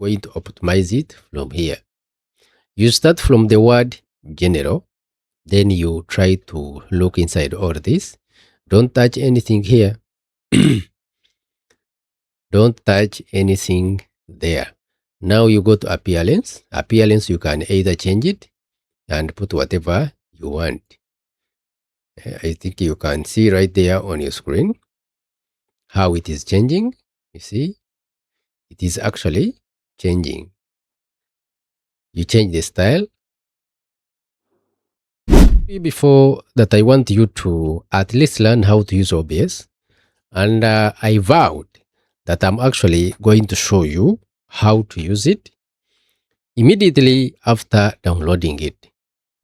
going to optimize it from here. You start from the word general, then you try to look inside all this. Don't touch anything here. Don't touch anything there. Now you go to appearance. Appearance, you can either change it and put whatever you want. I think you can see right there on your screen how it is changing. You see, it is actually changing. You change the style. Before that, I want you to at least learn how to use OBS. And I vowed that I'm actually going to show you how to use it immediately after downloading it.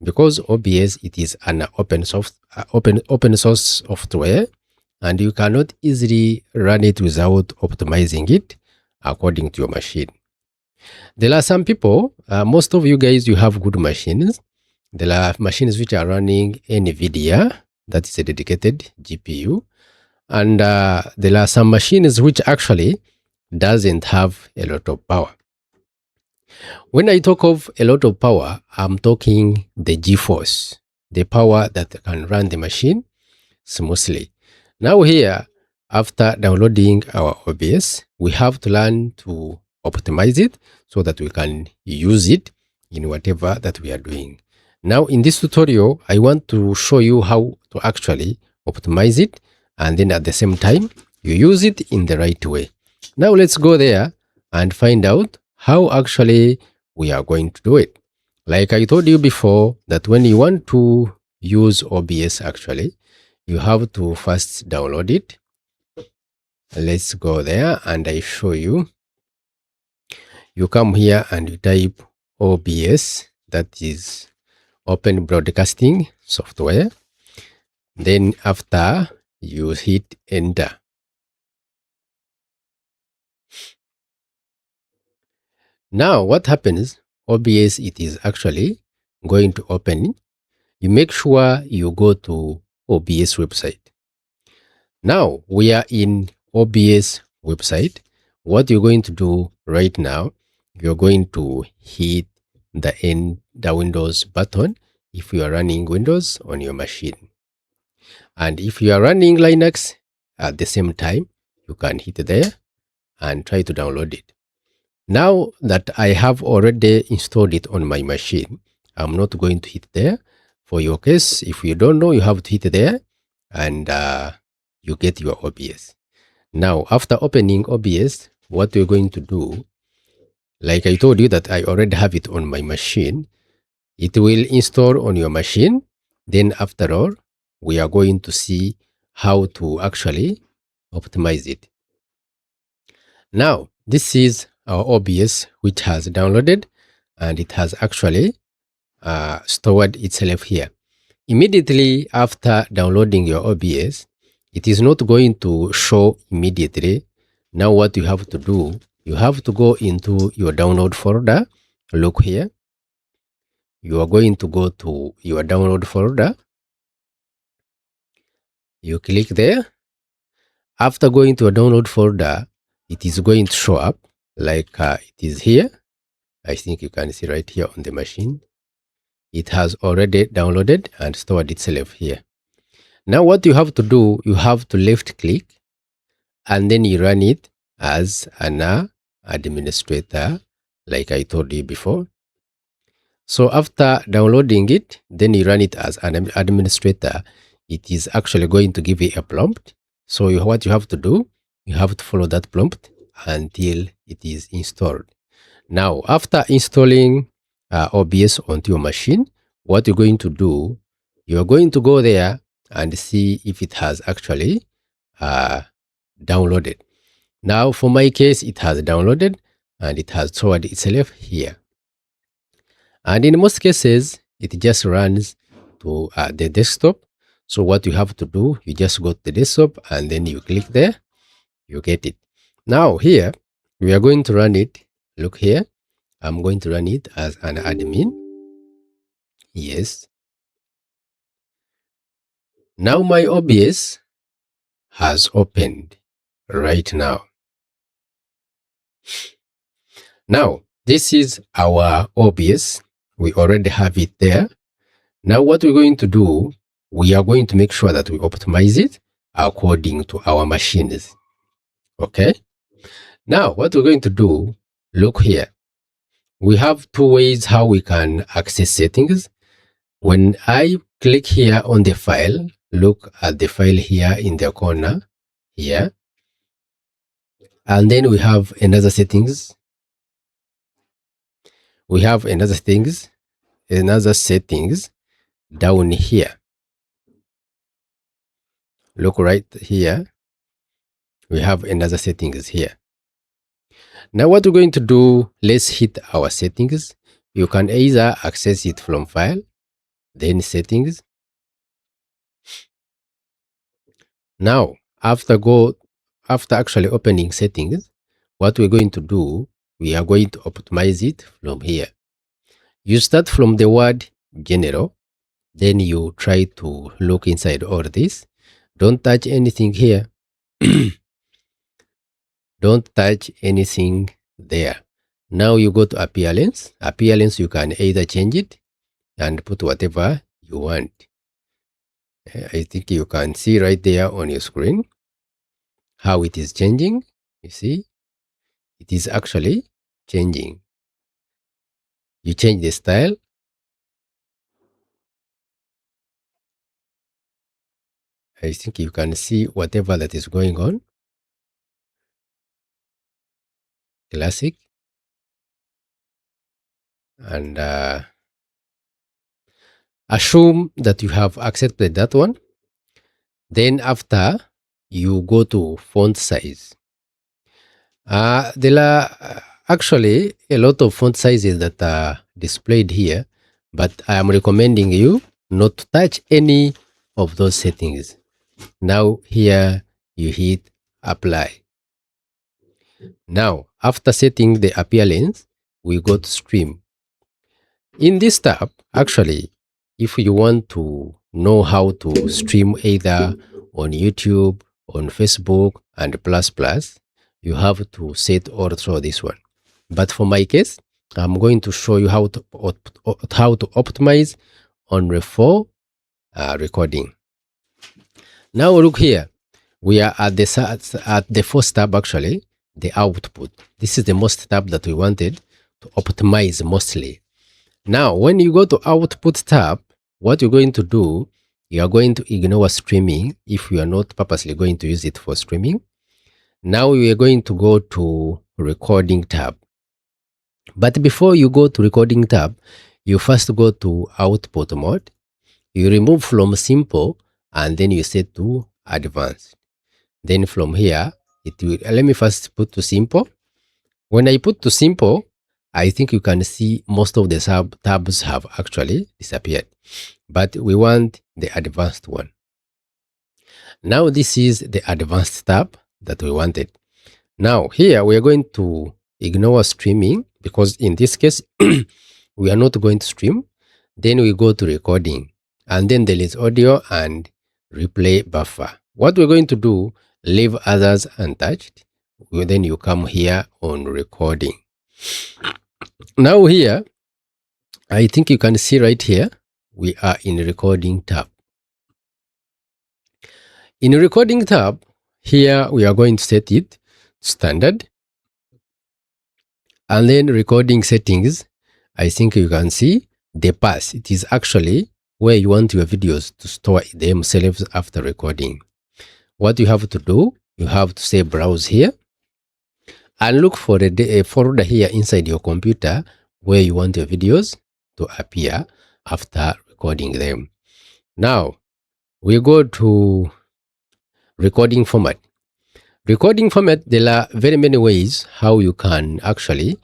Because OBS, it is an open source software, and you cannot easily run it without optimizing it according to your machine. There are some people, most of you guys, you have good machines. There are machines which are running NVIDIA, that is a dedicated GPU. And there are some machines which actually doesn't have a lot of power. When I talk of a lot of power, I'm talking the GeForce, the power that can run the machine smoothly. Now here, after downloading our OBS, we have to learn to optimize it so that we can use it in whatever that we are doing. Now in this tutorial, I want to show you how to actually optimize it, and then at the same time, you use it in the right way. Now let's go there and find out how actually we are going to do it. Like I told you before, that when you want to use OBS actually, you have to first download it. Let's go there and I show you. You come here and you type OBS, that is Open Broadcasting Software. Then after, you hit enter. Now what happens, OBS, it is actually going to open. You make sure you go to OBS website. Now we are in OBS website. What you're going to do right now, you're going to hit the Windows button if you are running Windows on your machine. And if you are running Linux at the same time, you can hit there and try to download it. Now that I have already installed it on my machine, I'm not going to hit there. For your case, if you don't know, you have to hit there and you get your OBS. Now, after opening OBS, what we're going to do, like I told you that I already have it on my machine, it will install on your machine. Then after all, we are going to see how to actually optimize it. Now, this is our OBS, which has downloaded, and it has actually stored itself here. Immediately after downloading your OBS, it is not going to show immediately. Now what you have to do, you have to go into your download folder. Look here. You are going to go to your download folder. You click there. After going to a download folder, it is going to show up like it is here. I think you can see right here on the machine. It has already downloaded and stored itself here. Now what you have to do, you have to left click and then you run it as an administrator, like I told you before. So after downloading it, then you run it as an administrator. It is actually going to give you a prompt. So what you have to do, you have to follow that prompt until it is installed. Now, after installing OBS onto your machine, what you're going to do, you're going to go there and see if it has actually downloaded. Now, for my case, it has downloaded and it has stored itself here. And in most cases, it just runs to the desktop. So what you have to do, you just go to the desktop and then you click there, you get it. Now here, we are going to run it. Look here, I'm going to run it as an admin. Yes. Now my OBS has opened right now. Now, this is our OBS. We already have it there. Now, what we're going to do, we are going to make sure that we optimize it according to our machines. Okay. Now, what we're going to do, look here. We have two ways how we can access settings. When I click here on the file, look at the file here in the corner here. And then we have another settings. We have another settings down here. Look right here. We have another settings here. Now what we're going to do, let's hit our settings. You can either access it from file, then settings. Now, after actually opening settings, what we're going to do, we are going to optimize it from here. You start from the word general, then you try to look inside all this. Don't touch anything here. Don't touch anything there. Now you go to appearance. Appearance, you can either change it and put whatever you want. I think you can see right there on your screen how it is changing. You see, it is actually changing. You change the style. I think you can see whatever that is going on. Classic. And assume that you have accepted that one. Then after, you go to font size. There are actually a lot of font sizes that are displayed here, but I am recommending you not to touch any of those settings. Now here you hit apply. Now after setting the appearance, we go to stream. In this tab, actually, if you want to know how to stream either on YouTube, on Facebook, and plus, you have to set also this one. But for my case, I'm going to show you how to optimize on RAW4 recording. Now look here. We are at the first tab, actually, the output. This is the most tab that we wanted to optimize mostly. Now, when you go to output tab, what you're going to do, you are going to ignore streaming if you are not purposely going to use it for streaming. Now we are going to go to recording tab. But before you go to recording tab, you first go to output mode. You remove from simple and then you set to advanced. Then from here, let me first put to simple. When I put to simple, I think you can see most of the tabs have actually disappeared, but we want the advanced one. Now this is the advanced tab that we wanted. Now here we are going to ignore streaming because in this case, we are not going to stream. Then we go to recording and then there is audio and replay buffer. What we're going to do, leave others untouched. Then you come here on recording. Now here, I think you can see right here, we are in recording tab. In recording tab, here we are going to set it standard. And then recording settings, I think you can see the path. It is actually where you want your videos to store themselves after recording. What you have to do, you have to say browse here and look for a folder here inside your computer where you want your videos to appear after recording them. Now we go to recording format. Recording format, there are very many ways how you can actually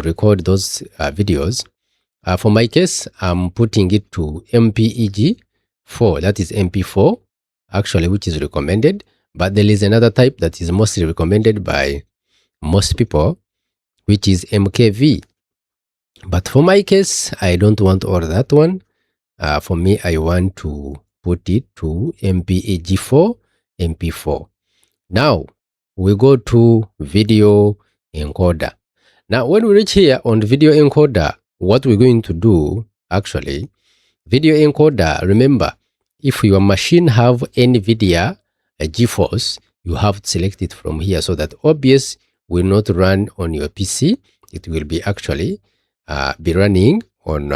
record those videos. For my case, I'm putting it to MPEG-4, that is MP4 actually, which is recommended, but there is another type that is mostly recommended by most people, which is MKV. But for my case, I don't want all that one. For me, I want to put it to MPEG-4, MP4. Now, we go to video encoder. Now, when we reach here on video encoder, what we're going to do, actually, video encoder, remember, if your machine have NVIDIA GeForce, you have to select it from here so that OBS will not run on your PC. It will be actually be running on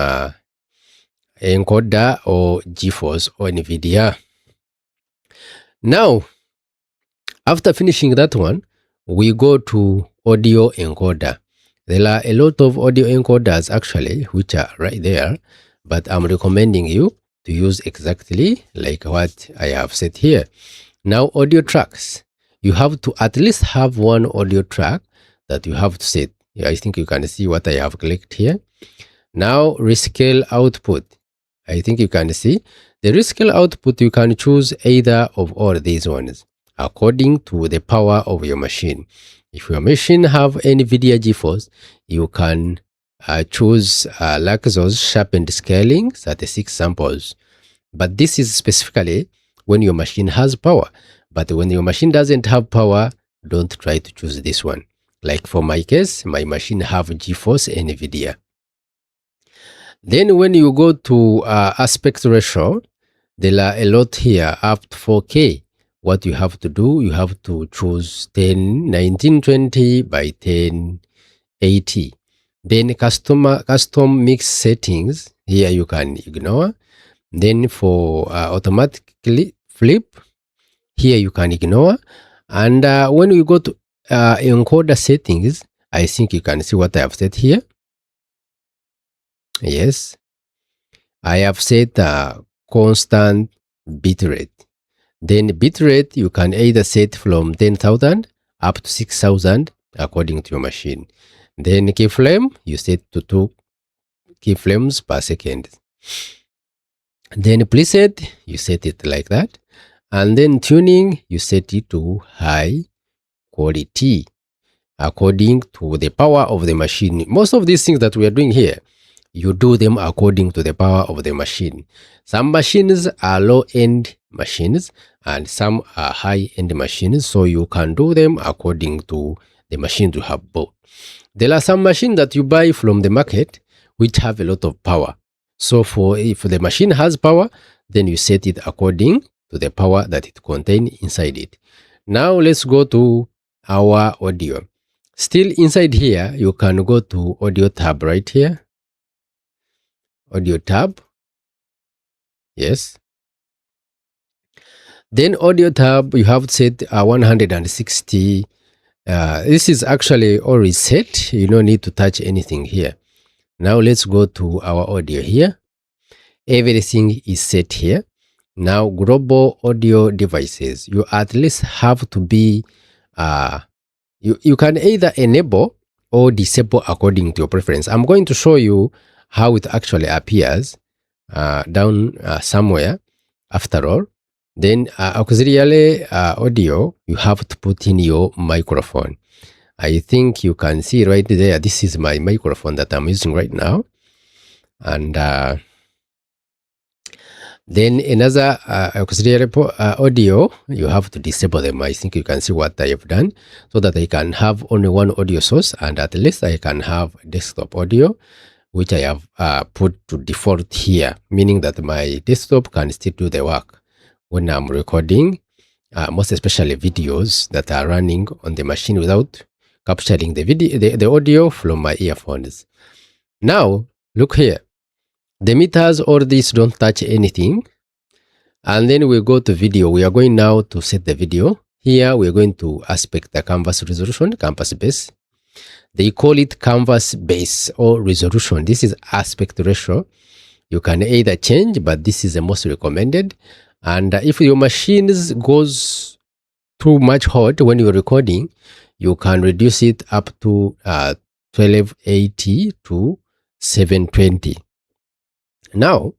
Encoder or GeForce or NVIDIA. Now, after finishing that one, we go to audio encoder. There are a lot of audio encoders actually, which are right there, but I'm recommending you to use exactly like what I have said here. Now, audio tracks. You have to at least have one audio track that you have to set. I think you can see what I have clicked here. Now, rescale output. I think you can see the rescale output. You can choose either of all these ones according to the power of your machine. If your machine have NVIDIA GeForce, you can choose like those sharpened scaling 36 samples. But this is specifically when your machine has power. But when your machine doesn't have power, don't try to choose this one. Like for my case, my machine have GeForce NVIDIA. Then when you go to aspect ratio, there are a lot here up to 4K. What you have to do, you have to choose 1920 by 1080. Then custom mix settings, here you can ignore. Then for automatically flip, here you can ignore. And when we go to encoder settings, I think you can see what I have set here. Yes, I have set constant bitrate. Then bitrate, you can either set from 10,000 up to 6,000 according to your machine. Then keyframe, you set to 2 keyframes per second. Then preset, you set it like that. And then tuning, you set it to high quality according to the power of the machine. Most of these things that we are doing here, you do them according to the power of the machine. Some machines are low-end machines and some are high-end machines, so you can do them according to the machine you have bought. There are some machines that you buy from the market which have a lot of power. So if the machine has power, then you set it according to the power that it contains inside it. Now let's go to our audio. Still inside here, you can go to audio tab right here. Audio tab. Yes. Then audio tab, you have set 160. This is actually already set. You don't need to touch anything here. Now let's go to our audio here. Everything is set here. Now global audio devices, you at least have to be, you can either enable or disable according to your preference. I'm going to show you how it actually appears down somewhere after all. Then auxiliary audio, you have to put in your microphone. I think you can see right there, this is my microphone that I'm using right now. And then another auxiliary audio, you have to disable them. I think you can see what I have done so that I can have only one audio source, and at least I can have desktop audio, which I have put to default here, meaning that my desktop can still do the work when I'm recording, most especially videos that are running on the machine without capturing the audio from my earphones. Now, look here. The meters, all these don't touch anything. And then we go to video. We are going now to set the video. Here we are going to aspect the canvas resolution, canvas base. They call it canvas base or resolution. This is aspect ratio. You can either change, but this is the most recommended. And if your machine goes too much hot when you're recording, you can reduce it up to 1280 to 720. Now,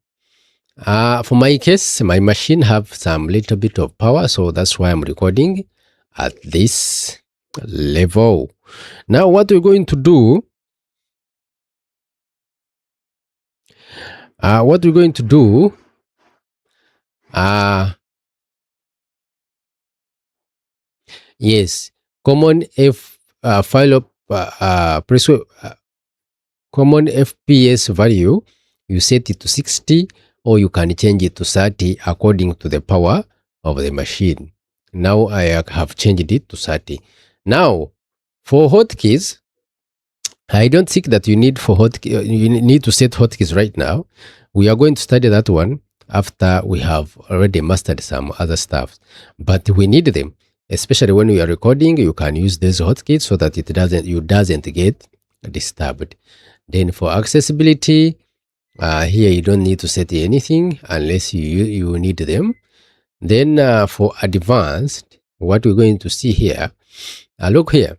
for my case, my machine have some little bit of power, so that's why I'm recording at this level. Now, what we're going to do, yes, common F file common FPS value, you set it to 60, or you can change it to 30 according to the power of the machine. Now I have changed it to 30. Now for hotkeys, I don't think that you need you need to set hotkeys right now. We are going to study that one after we have already mastered some other stuff, but we need them, especially when we are recording. You can use these hotkeys so that you doesn't get disturbed. Then for accessibility, here you don't need to set anything unless you need them. Then for advanced, what we're going to see here, look here.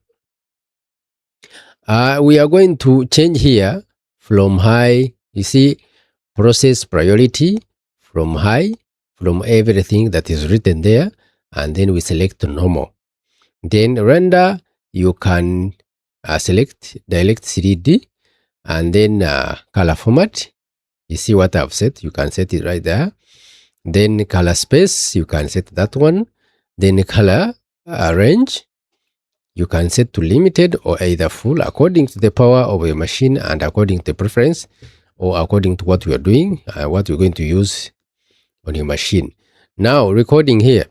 We are going to change here from high, you see, process priority from high, from everything that is written there, and then we select normal. Then render, you can select direct 3D, and then color format. You see what I've set, you can set it right there. Then color space, you can set that one. Then color range, you can set to limited or either full according to the power of your machine and according to the preference, or according to what you are doing, what you're going to use on your machine. Now recording here,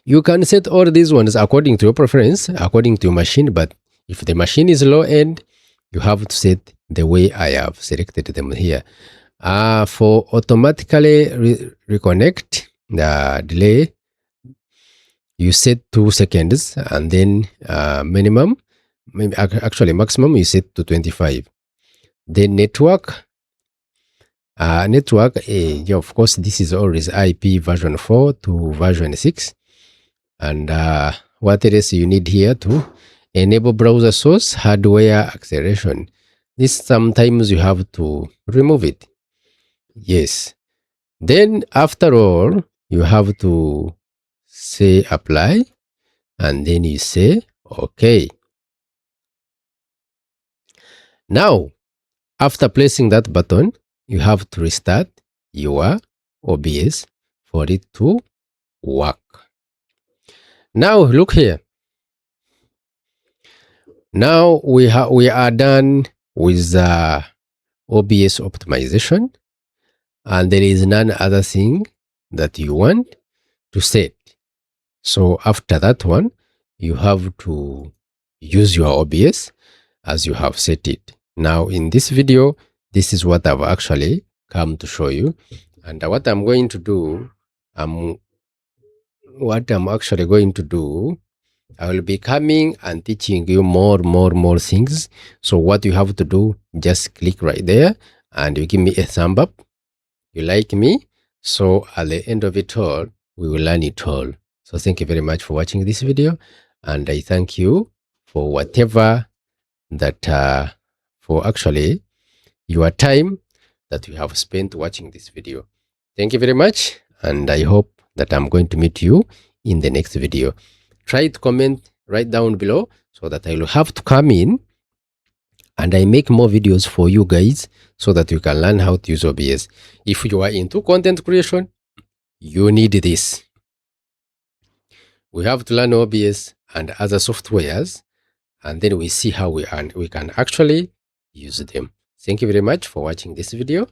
you can set all these ones according to your preference, according to your machine, but if the machine is low end, you have to set the way I have selected them here. For automatically reconnect the delay, you set 2 seconds, and then minimum, actually maximum, you set to 25. Then network, yeah, of course, this is always IP version 4 to version 6. And what else you need here to enable browser source hardware acceleration. This sometimes you have to remove it. Yes. Then after all, you have to say apply, and then you say okay. Now, after pressing that button, you have to restart your OBS for it to work. Now look here. Now we are done with OBS optimization, and there is none other thing that you want to set. So after that one, you have to use your OBS as you have set it. Now in this video, this is what I've actually come to show you. And what I'm going to do, I will be coming and teaching you more things. So what you have to do, just click right there and you give me a thumb up. You like me. So at the end of it all, we will learn it all. So thank you very much for watching this video. And I thank you for whatever that, for actually your time that you have spent watching this video. Thank you very much. And I hope that I'm going to meet you in the next video. Try to comment right down below so that I will have to come in and I make more videos for you guys so that you can learn how to use OBS. If you are into content creation, you need this. We have to learn OBS and other softwares, and then we see how we can actually use them. Thank you very much for watching this video.